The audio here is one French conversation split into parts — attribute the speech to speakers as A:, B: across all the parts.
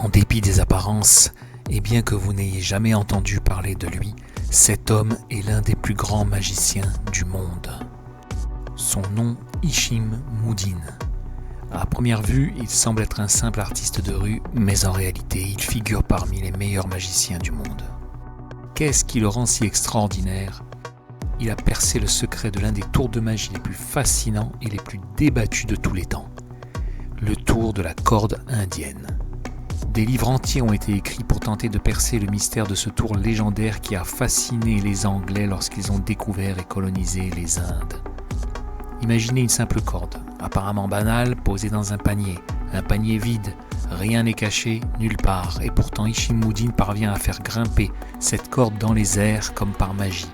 A: En dépit des apparences, et bien que vous n'ayez jamais entendu parler de lui, cet homme est l'un des plus grands magiciens du monde. Son nom, Hishimuddin. À première vue, il semble être un simple artiste de rue, mais en réalité, il figure parmi les meilleurs magiciens du monde. Qu'est-ce qui le rend si extraordinaire ? Il a percé le secret de l'un des tours de magie les plus fascinants et les plus débattus de tous les temps. Le tour de la corde indienne. Des livres entiers ont été écrits pour tenter de percer le mystère de ce tour légendaire qui a fasciné les Anglais lorsqu'ils ont découvert et colonisé les Indes. Imaginez une simple corde, apparemment banale, posée dans un panier vide, rien n'est caché, nulle part, et pourtant Hishimuddin parvient à faire grimper cette corde dans les airs comme par magie.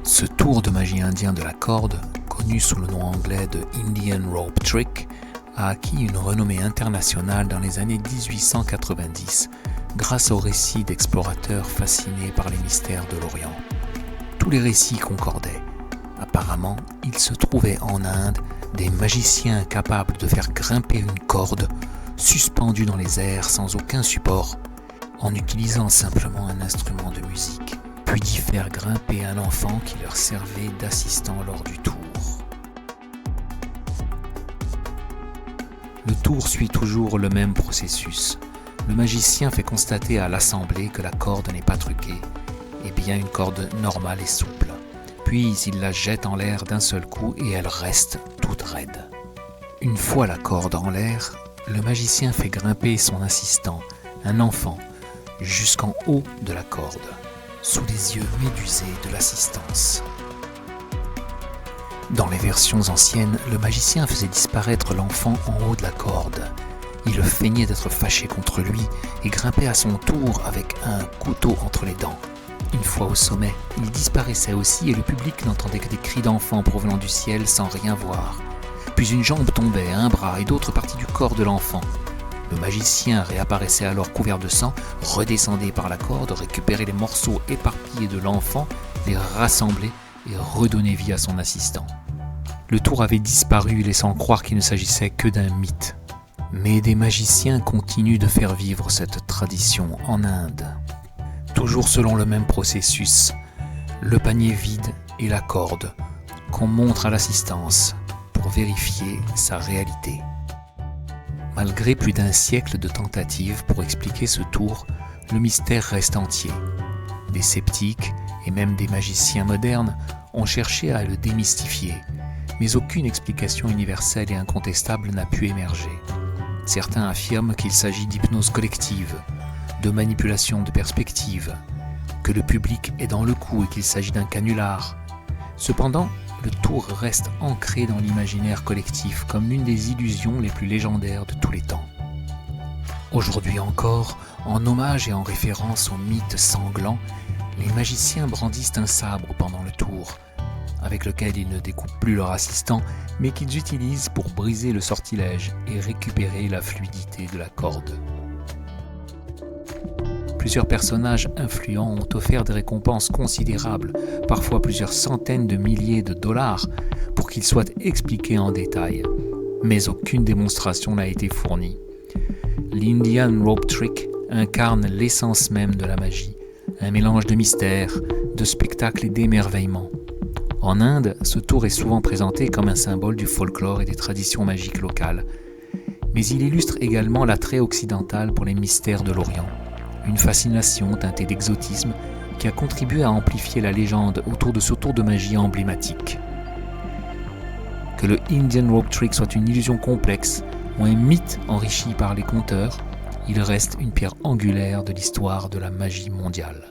A: Ce tour de magie indien de la corde, connu sous le nom anglais de Indian Rope Trick, a acquis une renommée internationale dans les années 1890 grâce aux récits d'explorateurs fascinés par les mystères de l'Orient. Tous les récits concordaient. Apparemment, il se trouvait en Inde des magiciens capables de faire grimper une corde suspendue dans les airs sans aucun support, en utilisant simplement un instrument de musique, puis d'y faire grimper un enfant qui leur servait d'assistant lors du tour. Le tour suit toujours le même processus. Le magicien fait constater à l'assemblée que la corde n'est pas truquée, et bien une corde normale et souple. Puis il la jette en l'air d'un seul coup et elle reste toute raide. Une fois la corde en l'air, le magicien fait grimper son assistant, un enfant, jusqu'en haut de la corde, sous les yeux médusés de l'assistance. Dans les versions anciennes, le magicien faisait disparaître l'enfant en haut de la corde. Il feignait d'être fâché contre lui et grimpait à son tour avec un couteau entre les dents. Une fois au sommet, il disparaissait aussi et le public n'entendait que des cris d'enfants provenant du ciel sans rien voir. Puis une jambe tombait, un bras et d'autres parties du corps de l'enfant. Le magicien réapparaissait alors couvert de sang, redescendait par la corde, récupérait les morceaux éparpillés de l'enfant, les rassemblait et redonnait vie à son assistant. Le tour avait disparu, laissant croire qu'il ne s'agissait que d'un mythe. Mais des magiciens continuent de faire vivre cette tradition en Inde. Toujours selon le même processus, le panier vide et la corde qu'on montre à l'assistance pour vérifier sa réalité. Malgré plus d'un siècle de tentatives pour expliquer ce tour, le mystère reste entier. Des sceptiques et même des magiciens modernes ont cherché à le démystifier, mais aucune explication universelle et incontestable n'a pu émerger. Certains affirment qu'il s'agit d'hypnose collective, de manipulation de perspective, que le public est dans le coup et qu'il s'agit d'un canular. Cependant, le tour reste ancré dans l'imaginaire collectif comme l'une des illusions les plus légendaires de tous les temps. Aujourd'hui encore, en hommage et en référence au mythe sanglant, les magiciens brandissent un sabre pendant le tour, avec lequel ils ne découpent plus leur assistant, mais qu'ils utilisent pour briser le sortilège et récupérer la fluidité de la corde. Plusieurs personnages influents ont offert des récompenses considérables, parfois plusieurs centaines de milliers de dollars, pour qu'ils soient expliqués en détail. Mais aucune démonstration n'a été fournie. L'Indian Rope Trick incarne l'essence même de la magie, un mélange de mystère, de spectacle et d'émerveillement. En Inde, ce tour est souvent présenté comme un symbole du folklore et des traditions magiques locales. Mais il illustre également l'attrait occidental pour les mystères de l'Orient. Une fascination teintée d'exotisme qui a contribué à amplifier la légende autour de ce tour de magie emblématique. Que le Indian Rope Trick soit une illusion complexe ou un mythe enrichi par les conteurs, il reste une pierre angulaire de l'histoire de la magie mondiale.